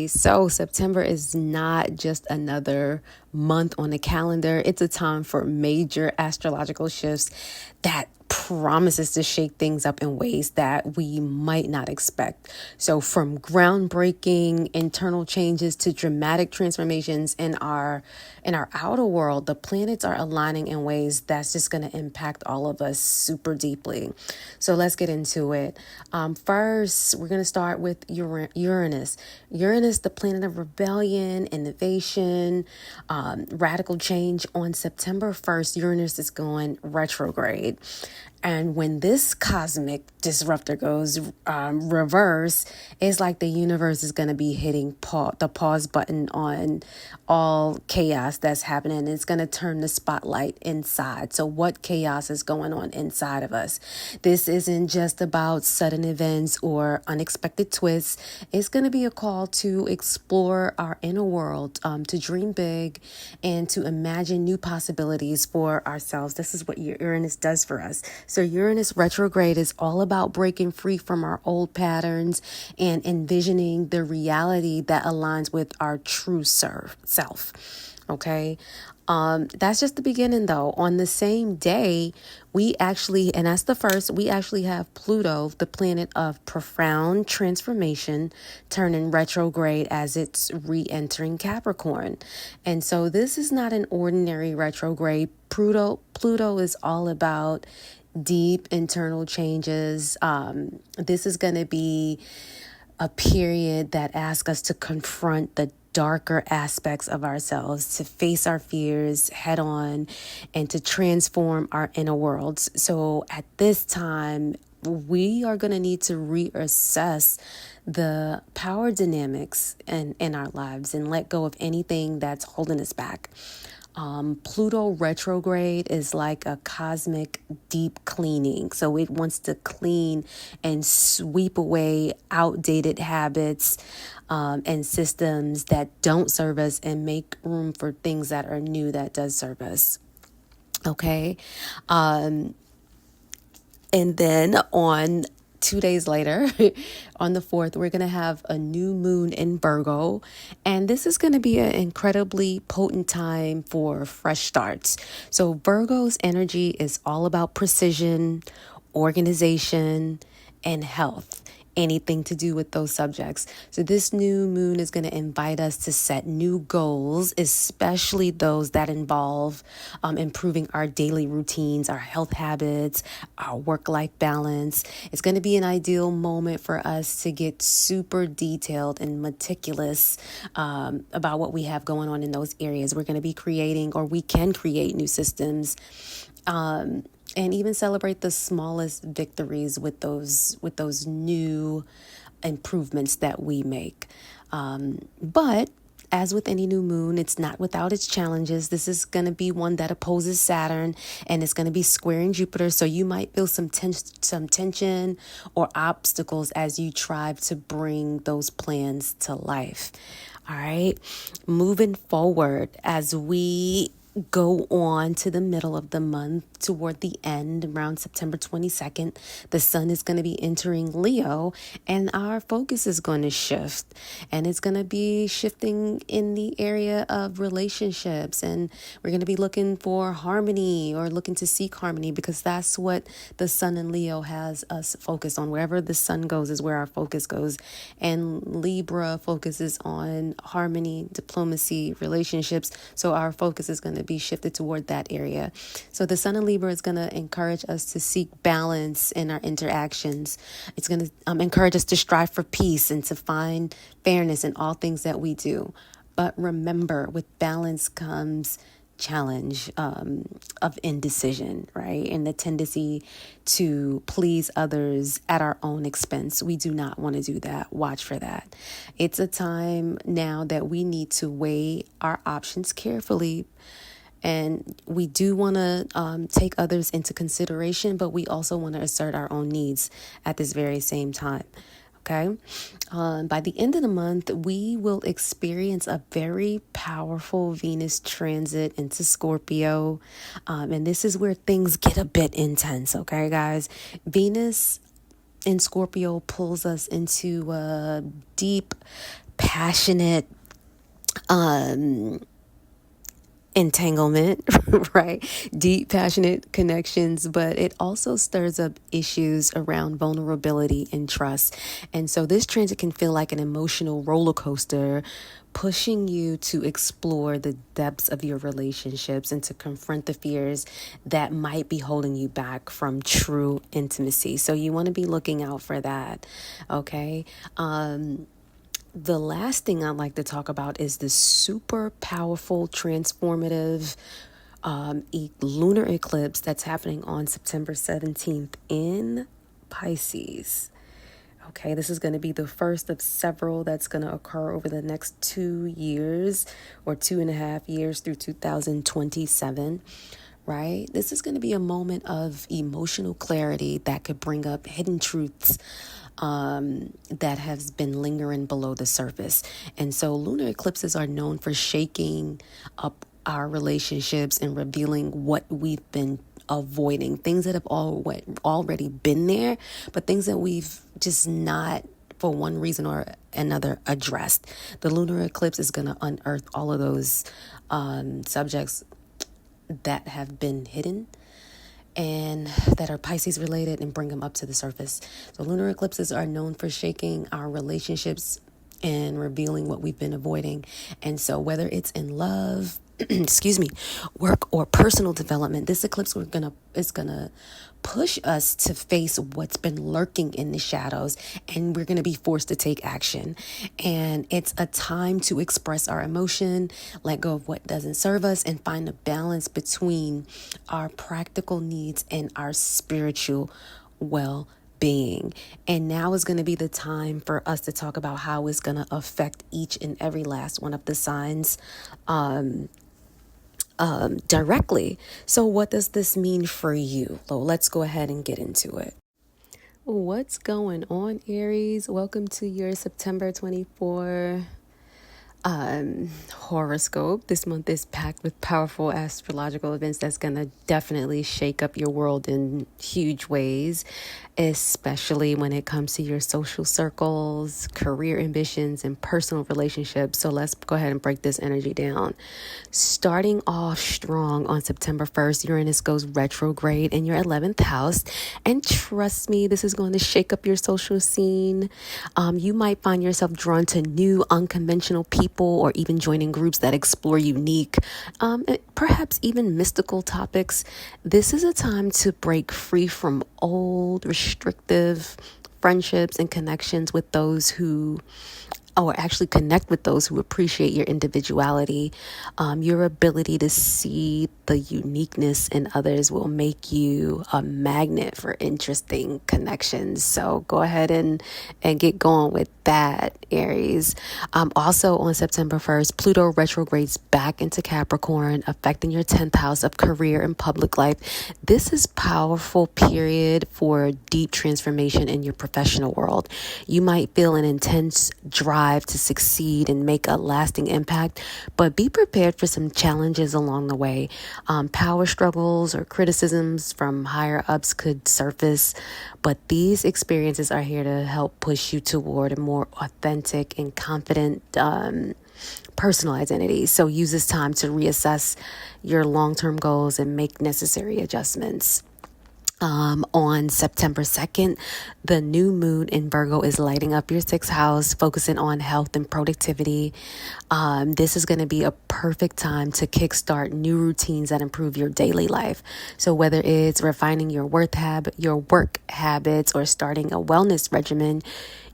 So September is not just another month on the calendar. It's a time for major astrological shifts that promises to shake things up in ways that we might not expect. So from groundbreaking internal changes to dramatic transformations in our outer world, the planets are aligning in ways that's just going to impact all of us super deeply. So let's get into it. First, we're going to start with Uranus. Uranus, the planet of rebellion, innovation, radical change. On September 1st, Uranus is going retrograde. And when this cosmic disruptor goes reverse, it's like the universe is going to be hitting the pause button on all chaos that's happening. It's going to turn the spotlight inside. So what chaos is going on inside of us? This isn't just about sudden events or unexpected twists. It's going to be a call to explore our inner world, to dream big, and to imagine new possibilities for ourselves. This is what Uranus does for us. So Uranus retrograde is all about breaking free from our old patterns and envisioning the reality that aligns with our true self. Okay. That's just the beginning though. On the same day, and that's the first, we actually have Pluto, the planet of profound transformation, turning retrograde as it's re-entering Capricorn. And so this is not an ordinary retrograde. Pluto is all about deep internal changes. This is going to be a period that asks us to confront the darker aspects of ourselves, to face our fears head on, and to transform our inner worlds. So at this time, we are going to need to reassess the power dynamics in our lives and let go of anything that's holding us back. Pluto retrograde is like a cosmic deep cleaning. So it wants to clean and sweep away outdated habits and systems that don't serve us and make room for things that are new that does serve us. Okay. And then on 2 days later, on the 4th, we're going to have a new moon in Virgo. And this is going to be an incredibly potent time for fresh starts. So Virgo's energy is all about precision, organization, and health. Anything to do with those subjects. So this new moon is going to invite us to set new goals, especially those that involve improving our daily routines, our health habits, our work-life balance. It's going to be an ideal moment for us to get super detailed and meticulous about what we have going on in those areas. We're going to be creating, or we can create, new systems. And even celebrate the smallest victories with those new improvements that we make. But as with any new moon, it's not without its challenges. This is going to be one that opposes Saturn, and it's going to be squaring Jupiter. So you might feel some tension or obstacles as you try to bring those plans to life. All right. Moving forward, as we go on to the middle of the month, toward the end, around September 22nd, the sun is going to be entering Leo, and our focus is going to shift, and it's going to be shifting in the area of relationships, and we're going to be looking for harmony, or looking to seek harmony, because that's what the sun in Leo has us focused on. Wherever the sun goes is where our focus goes, and Libra focuses on harmony, diplomacy, relationships, so our focus is going to be shifted toward that area. So the sun in Libra is going to encourage us to seek balance in our interactions. It's going to encourage us to strive for peace and to find fairness in all things that we do. But remember, with balance comes challenge of indecision, right? And the tendency to please others at our own expense. We do not want to do that. Watch for that. It's a time now that we need to weigh our options carefully. And we do want to take others into consideration, but we also want to assert our own needs at this very same time. Okay. By the end of the month, we will experience a very powerful Venus transit into Scorpio. And this is where things get a bit intense. Okay, guys. Venus in Scorpio pulls us into a deep passionate entanglement, right? Deep, passionate connections, but it also stirs up issues around vulnerability and trust. And so this transit can feel like an emotional roller coaster, pushing you to explore the depths of your relationships and to confront the fears that might be holding you back from true intimacy. So you want to be looking out for that, okay? The last thing I'd like to talk about is the super powerful, transformative lunar eclipse that's happening on September 17th in Pisces. Okay, this is going to be the first of several that's going to occur over the next 2 years or 2.5 years through 2027. Right? This is going to be a moment of emotional clarity that could bring up hidden truths that has been lingering below the surface. And so lunar eclipses are known for shaking up our relationships and revealing what we've been avoiding, things that have already been there, but things that we've just not, for one reason or another, addressed. The lunar eclipse is going to unearth all of those subjects that have been hidden and that are Pisces related and bring them up to the surface. So lunar eclipses are known for shaking our relationships and revealing what we've been avoiding. And so whether it's in love, work or personal development, this eclipse is gonna push us to face what's been lurking in the shadows, and we're gonna be forced to take action. And it's a time to express our emotion, let go of what doesn't serve us, and find a balance between our practical needs and our spiritual well-being. And now is going to be the time for us to talk about how it's going to affect each and every last one of the signs directly. So what does this mean for you? So let's go ahead and get into it. What's going on, Aries? Welcome to your September 24 horoscope. This month is packed with powerful astrological events that's going to definitely shake up your world in huge ways, especially when it comes to your social circles, career ambitions, and personal relationships. So let's go ahead and break this energy down. Starting off strong on September 1st, Uranus goes retrograde in your 11th house. And trust me, this is going to shake up your social scene. You might find yourself drawn to new, unconventional people, or even joining groups that explore unique, perhaps even mystical topics. This is a time to break free from old, restrictive friendships and connections with those who, or actually connect with those who appreciate your individuality. Your ability to see the uniqueness in others will make you a magnet for interesting connections. So go ahead and get going with that, Aries. Also on September 1st, Pluto retrogrades back into Capricorn, affecting your 10th house of career and public life. This is powerful period for deep transformation in your professional world. You might feel an intense drive to succeed and make a lasting impact, but be prepared for some challenges along the way. Power struggles or criticisms from higher ups could surface, but these experiences are here to help push you toward a more authentic and confident personal identity. So use this time to reassess your long-term goals and make necessary adjustments. On September 2nd, the new moon in Virgo is lighting up your 6th house, focusing on health and productivity. This is going to be a perfect time to kickstart new routines that improve your daily life. So whether it's refining your work habits, or starting a wellness regimen,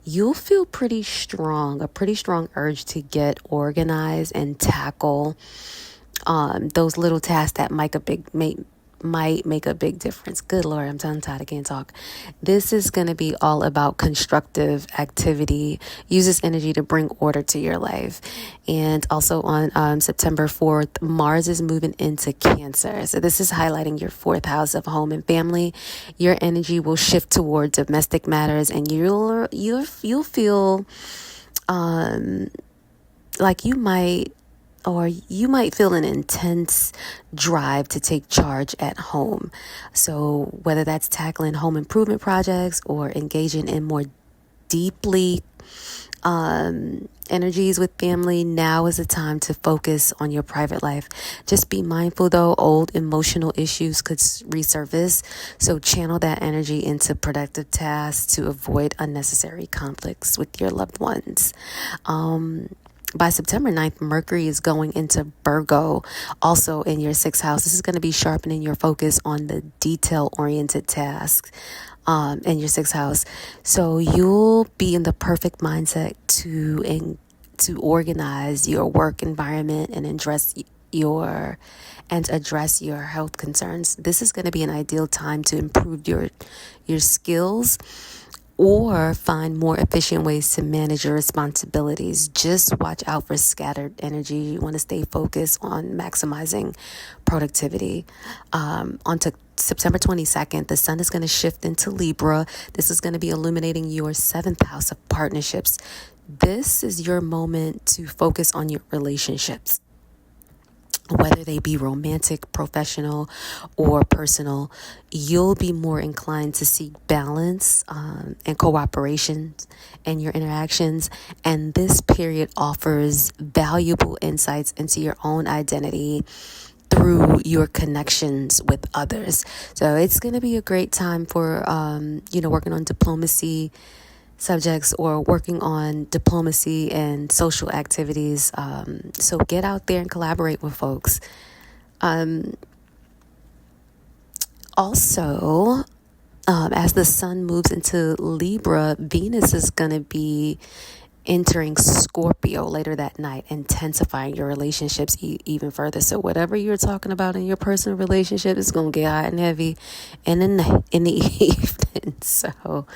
you'll feel a pretty strong urge to get organized and tackle those little tasks that might make a big difference. Good Lord, I'm tongue tied. I can't talk. This is going to be all about constructive activity. Use this energy to bring order to your life. And also on September 4th, Mars is moving into Cancer. So this is highlighting your 4th house of home and family. Your energy will shift toward domestic matters, and you'll feel like you might feel an intense drive to take charge at home. So whether that's tackling home improvement projects or engaging in more deeply Energies with family, now is the time to focus on your private life. Just be mindful though, old emotional issues could resurface. So channel that energy into productive tasks to avoid unnecessary conflicts with your loved ones. By September 9th, Mercury is going into Virgo, also in your sixth house. This is going to be sharpening your focus on the detail-oriented tasks in your sixth house. So you'll be in the perfect mindset to organize your work environment and address your health concerns. This is going to be an ideal time to improve your skills or find more efficient ways to manage your responsibilities. Just watch out for scattered energy. You want to stay focused on maximizing productivity. On to September 22nd, the sun is going to shift into Libra. This is going to be illuminating your seventh house of partnerships. This is your moment to focus on your relationships, whether they be romantic, professional, or personal. You'll be more inclined to seek balance and cooperation in your interactions. And this period offers valuable insights into your own identity through your connections with others. So it's going to be a great time for, working on diplomacy subjects or working on diplomacy and social activities. So get out there and collaborate with folks. Also, as the sun moves into Libra, Venus is going to be entering Scorpio later that night, intensifying your relationships even further. So whatever you're talking about in your personal relationship is going to get hot and heavy in the evening. So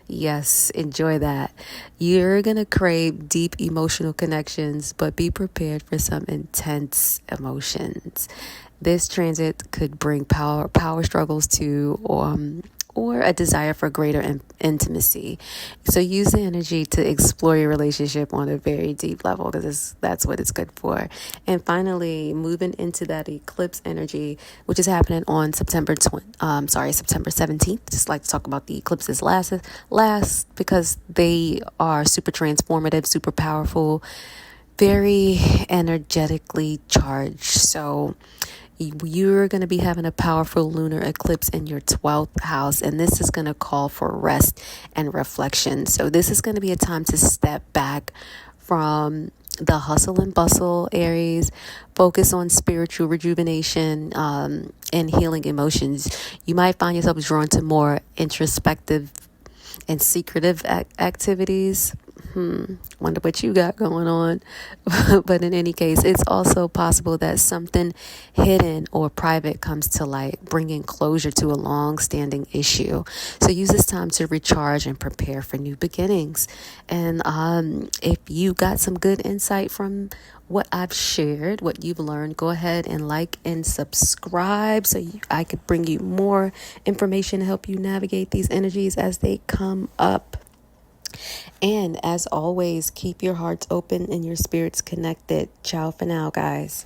yes, enjoy that. You're going to crave deep emotional connections, but be prepared for some intense emotions. This transit could bring power struggles to or a desire for greater intimacy. So use the energy to explore your relationship on a very deep level, because that's what it's good for. And finally, moving into that eclipse energy, which is happening on September 17th. Just like to talk about the eclipses last because they are super transformative, super powerful, very energetically charged. So you're going to be having a powerful lunar eclipse in your 12th house, and this is going to call for rest and reflection. So this is going to be a time to step back from the hustle and bustle, Aries. Focus on spiritual rejuvenation and healing emotions. You might find yourself drawn to more introspective and secretive activities. Wonder what you got going on. But in any case, it's also possible that something hidden or private comes to light, bringing closure to a long-standing issue. So use this time to recharge and prepare for new beginnings. And if you got some good insight from what I've shared, what you've learned, go ahead and like and subscribe so I could bring you more information to help you navigate these energies as they come up. And as always, keep your hearts open and your spirits connected. Ciao for now, guys.